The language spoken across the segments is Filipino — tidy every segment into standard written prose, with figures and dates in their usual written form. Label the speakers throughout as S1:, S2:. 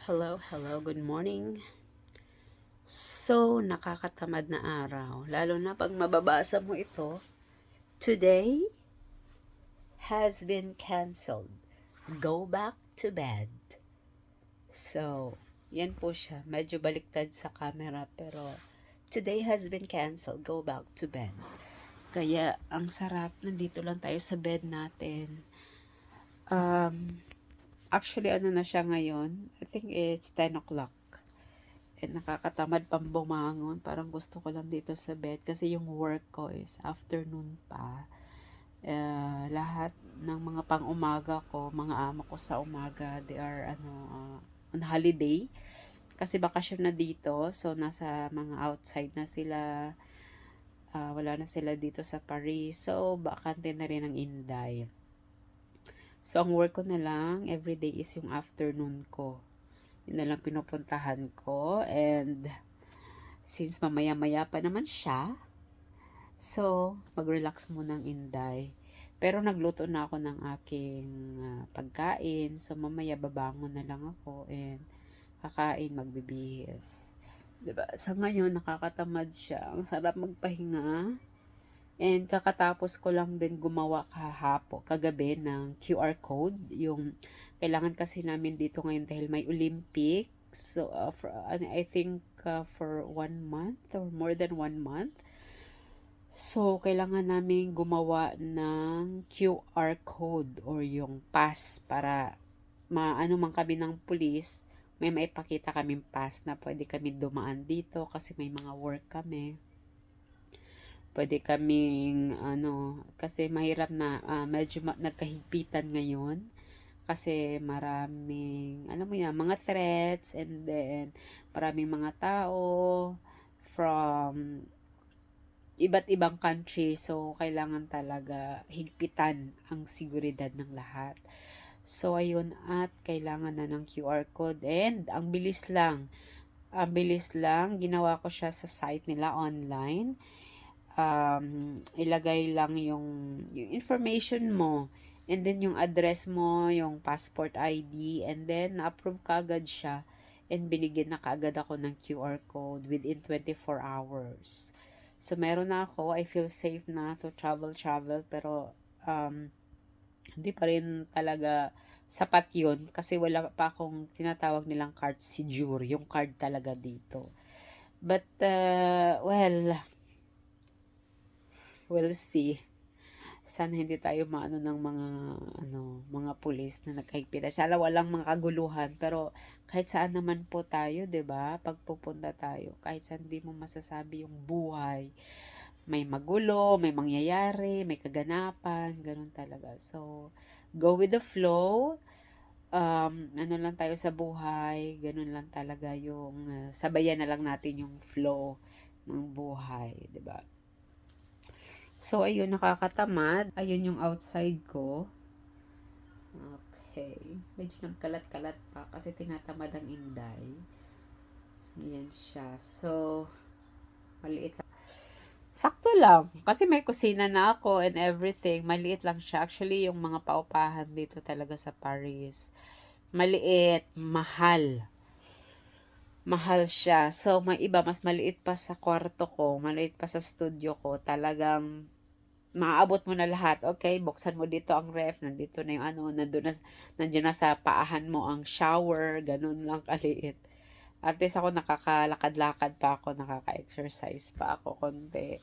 S1: Hello, good morning. So, nakakatamad na araw, lalo na pag mababasa mo ito. Today has been canceled. Go back to bed. So, yan po siya. Medyo baliktad sa camera pero today has been canceled. Go back to bed. Kaya, ang sarap. Nandito lang tayo sa bed natin. Actually, ano na siya ngayon? I think it's 10 o'clock. And nakakatamad pang bumangon. Parang gusto ko lang dito sa bed kasi yung work ko is afternoon pa. Lahat ng mga pang-umaga ko, mga amo ko sa umaga, they are on holiday. Kasi bakasyon na dito. So, nasa mga outside na sila. Wala na sila dito sa Paris. So, bakante na rin ang Inday. So, ang work ko na lang everyday is yung afternoon ko. Yun na lang pinupuntahan ko. And since mamaya-maya pa naman siya, so mag-relax muna ng Inday. Pero nagluto na ako ng aking pagkain. So mamaya babangon na lang ako and kakain, magbibihis. Diba? Sa ngayon, nakakatamad siya. Ang sarap magpahinga. And kakatapos ko lang din gumawa kagabi ng QR code. Yung kailangan kasi namin dito ngayon dahil may Olympics. So, I think for 1 month or more than 1 month. So, kailangan namin gumawa ng QR code or yung pass para maano man kami ng pulis, may maipakita kaming pass na pwede kami dumaan dito kasi may mga work kami. Pwede kaming kasi mahirap na medyo nagkahigpitan ngayon kasi maraming alam mo yan, mga threats, and then maraming mga tao from iba't ibang country, so kailangan talaga higpitan ang seguridad ng lahat. So ayun, at kailangan na ng QR code and ang bilis lang ginawa ko siya sa site nila online. Ilagay lang yung information mo, and then yung address mo, yung passport ID, and then na-approve kaagad siya, and binigyan na kaagad ako ng QR code within 24 hours. So, meron na ako. I feel safe na to travel, pero hindi pa rin talaga sapat yun kasi wala pa akong tinatawag nilang card Séjour, yung card talaga dito. But, we'll see. Sana hindi tayo maano ng mga pulis na nagkahigpitan. Sana walang mga kaguluhan, pero kahit saan naman po tayo, 'di ba? Pagpupunta tayo, kahit saan di mo masasabi yung buhay. May magulo, may mangyayari, may kaganapan, ganun talaga. So, go with the flow. Ano lang tayo sa buhay, ganun lang talaga yung sabayan na lang natin yung flow ng buhay, 'di ba? So, ayun, nakakatamad. Ayun yung outside ko. Okay. Medyo nagkalat-kalat pa kasi tinatamad ang Inday. Ayan siya. So, maliit lang. Sakto lang. Kasi may kusina na ako and everything. Maliit lang siya. Actually, yung mga paupahan dito talaga sa Paris. Maliit, mahal. Mahal siya. So, may iba, mas maliit pa sa kwarto ko. Maliit pa sa studio ko. Talagang maaabot mo na lahat. Okay, buksan mo dito ang ref, nandito na yung nandiyan na sa paahan mo ang shower, ganun lang kaliit. At least ako nakakalakad-lakad pa ako, nakaka-exercise pa ako konti.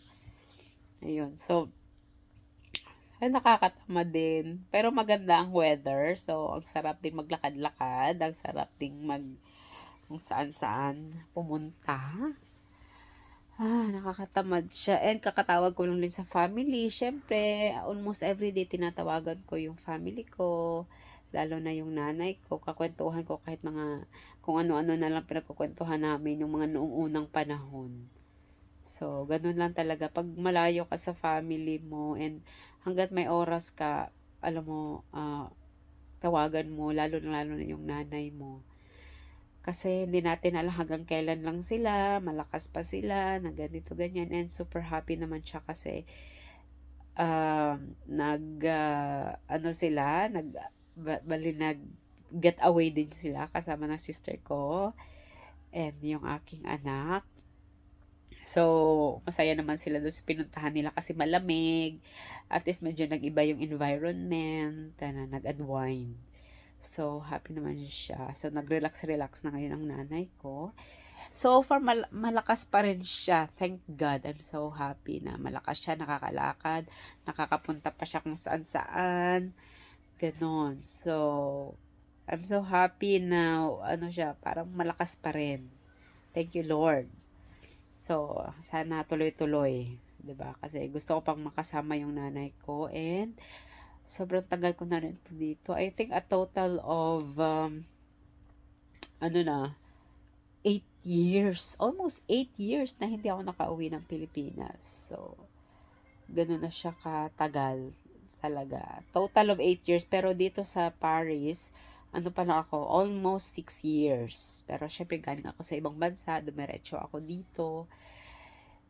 S1: Ayun, so, ay nakakatamad din. Pero maganda ang weather, so ang sarap din maglakad-lakad, ang sarap din kung saan-saan pumunta. Nakakatamad siya. And kakatawag ko lang din sa family. Siyempre, almost everyday tinatawagan ko yung family ko. Lalo na yung nanay ko. Kakwentuhan ko kahit kung ano-ano na lang pinagkukwentuhan namin yung mga noong unang panahon. So, ganun lang talaga. Pag malayo ka sa family mo and hanggat may oras ka, alam mo, tawagan mo, lalo na yung nanay mo. Kasi hindi natin alam hanggang kailan lang sila, malakas pa sila, na ganito, ganyan. And super happy naman siya kasi nag, ano sila, bali get away din sila kasama ng sister ko and yung aking anak. So, masaya naman sila doon sa pinuntahan nila kasi malamig. At least medyo nag-iba yung environment, nag-unwind. So, happy naman siya. So, nag-relax-relax na ngayon ang nanay ko. So far, malakas pa rin siya. Thank God. I'm so happy na malakas siya, nakakalakad, nakakapunta pa siya kung saan-saan. Ganon. So, I'm so happy na, siya, parang malakas pa rin. Thank you, Lord. So, sana tuloy-tuloy. 'Di ba? Kasi gusto ko pang makasama yung nanay ko and sobrang tagal ko na rin po dito. I think a total of, 8 years. Almost 8 years na hindi ako nakauwi ng Pilipinas. So, ganun na siya katagal talaga. Total of 8 years. Pero dito sa Paris, pa na ako, almost 6 years. Pero syempre galing ako sa ibang bansa, dumiretso ako dito.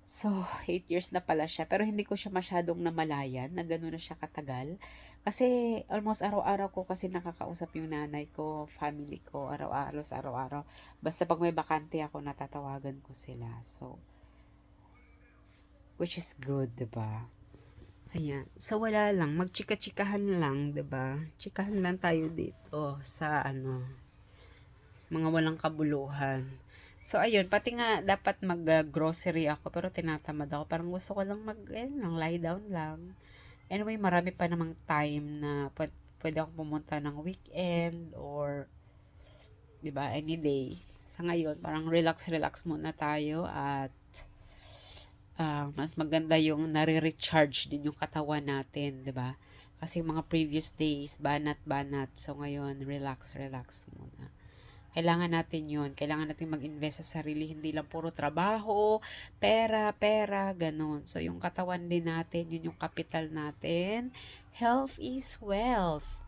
S1: So, 8 years na pala siya. Pero hindi ko siya masyadong namalayan na gano'n na siya katagal. Kasi almost araw-araw ko kasi nakakausap yung nanay ko, family ko, araw-araw. Basta pag may bakante ako, natatawagan ko sila. So, which is good, 'di ba? Ayan. So, wala lang. Magchika-chikahan lang, 'di ba? Chikahan lang tayo dito sa mga walang kabuluhan. So, ayun, pati nga dapat mag-grocery ako, pero tinatamad ako. Parang gusto ko lang lie down lang. Anyway, marami pa namang time na pwede akong pumunta ng weekend or, di ba, any day. Sa ngayon, parang relax muna tayo at mas maganda yung nare-recharge din yung katawan natin, di ba? Kasi mga previous days, banat. So, ngayon, relax muna. Kailangan natin yun. Kailangan natin mag-invest sa sarili. Hindi lang puro trabaho, pera, ganun. So, yung katawan din natin, yun yung capital natin. Health is wealth.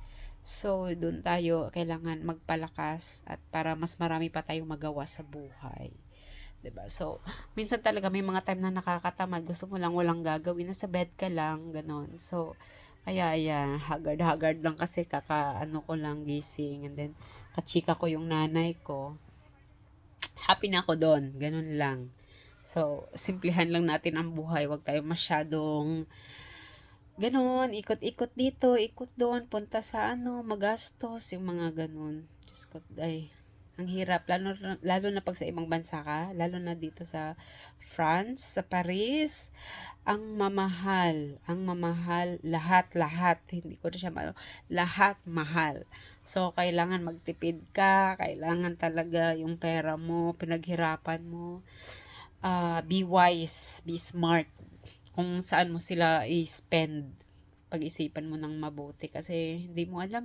S1: So, dun tayo kailangan magpalakas at para mas marami pa tayong magawa sa buhay. 'Di ba? So, minsan talaga may mga time na nakakatamad. Gusto mo lang walang gagawin. Nasa bed ka lang, ganun. So, kaya ayan, haggard lang kasi ko lang gising. And then, kachika ko yung nanay ko. Happy na ako doon. Ganun lang. So, simplihan lang natin ang buhay. Huwag tayo masyadong ganun, ikot-ikot dito, ikot doon, punta sa magastos, yung mga ganun. Diyos ko, ay, ang hirap, lalo na pag sa ibang bansa ka, lalo na dito sa France, sa Paris, ang mamahal, lahat, hindi ko na siya lahat mahal. So, kailangan magtipid ka, kailangan talaga yung pera mo, pinaghirapan mo, be wise, be smart, kung saan mo sila i-spend, pag-isipan mo ng mabuti kasi hindi mo alam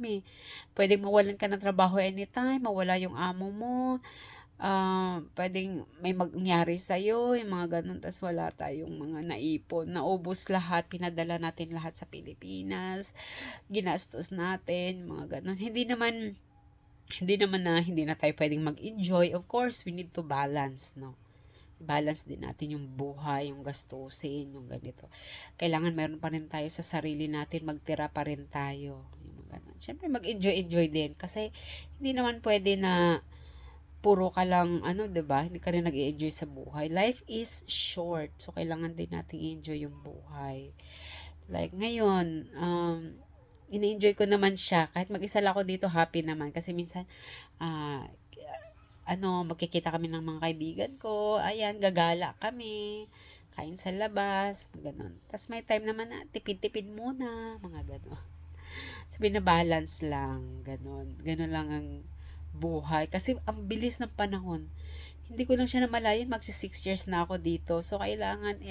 S1: pwedeng mawalan ka ng trabaho anytime, mawala yung amo mo, pwedeng may mangyari sa'yo, yung mga ganun, tas wala tayong mga naipon, naubos lahat, pinadala natin lahat sa Pilipinas, ginastos natin, mga ganun. Hindi naman na hindi na tayo pwedeng mag-enjoy. Of course, we need to balance, no? Balance din natin yung buhay, yung gastusin, yung ganito. Kailangan meron pa rin tayo sa sarili natin, magtira pa rin tayo. Yung ganun. Siyempre, mag-enjoy din. Kasi, hindi naman pwede na puro ka lang, 'di ba? Hindi ka rin nag-enjoy sa buhay. Life is short. So, kailangan din natin i-enjoy yung buhay. Like, ngayon, ini-enjoy ko naman siya. Kahit mag-isa lang ako dito, happy naman. Kasi minsan, ah, magkikita kami ng mga kaibigan ko, ayan, gagala kami, kain sa labas, ganun. Tapos may time naman na tipid-tipid muna, mga ganun. So, binabalance lang, ganun. Ganun lang ang buhay. Kasi, ang bilis ng panahon. Hindi ko lang siya namalayan, magsi 6 years na ako dito. So, kailangan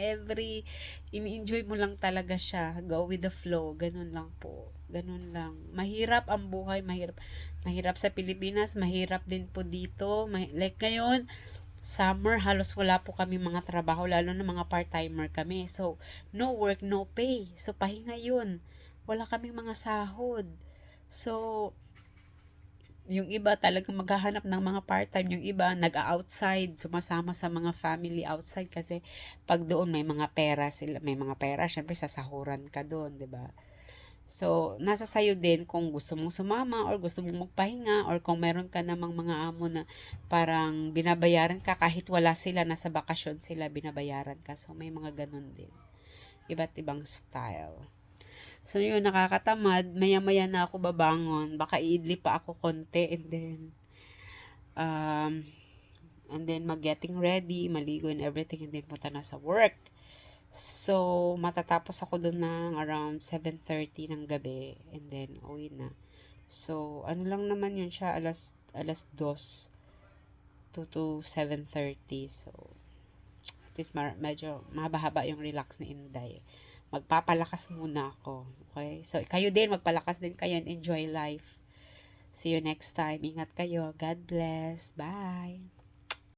S1: ini-enjoy mo lang talaga siya. Go with the flow. Ganun lang po. Ganun lang. Mahirap ang buhay. Mahirap sa Pilipinas. Mahirap din po dito. Like ngayon, summer, halos wala po kami mga trabaho. Lalo na mga part-timer kami. So, no work, no pay. So, pahinga yun. Wala kaming mga sahod. So, yung iba talagang maghahanap ng mga part-time, yung iba nag-outside, sumasama sa mga family outside kasi pag doon may mga pera sila, syempre sasahuran ka doon, 'di ba? So, nasa sayo din kung gusto mong sumama or gusto mong magpahinga or kung meron ka namang mga amo na parang binabayaran ka kahit wala sila, nasa bakasyon sila, binabayaran ka. So, may mga ganun din. Iba't ibang style. So, yun, nakakatamad. Maya-maya na ako babangon. Baka iidli pa ako konti um, and then mag-getting ready, maligo and everything, and then punta na sa work. So, matatapos ako dun ng around 7:30 ng gabi, and then uwi na. So, ano lang naman yun siya, alas 2 to 7:30. So, at least medyo mahaba-haba yung relax ni Inday. Magpapalakas muna ako. Okay? So, kayo din, magpalakas din kayo and enjoy life. See you next time. Ingat kayo. God bless. Bye.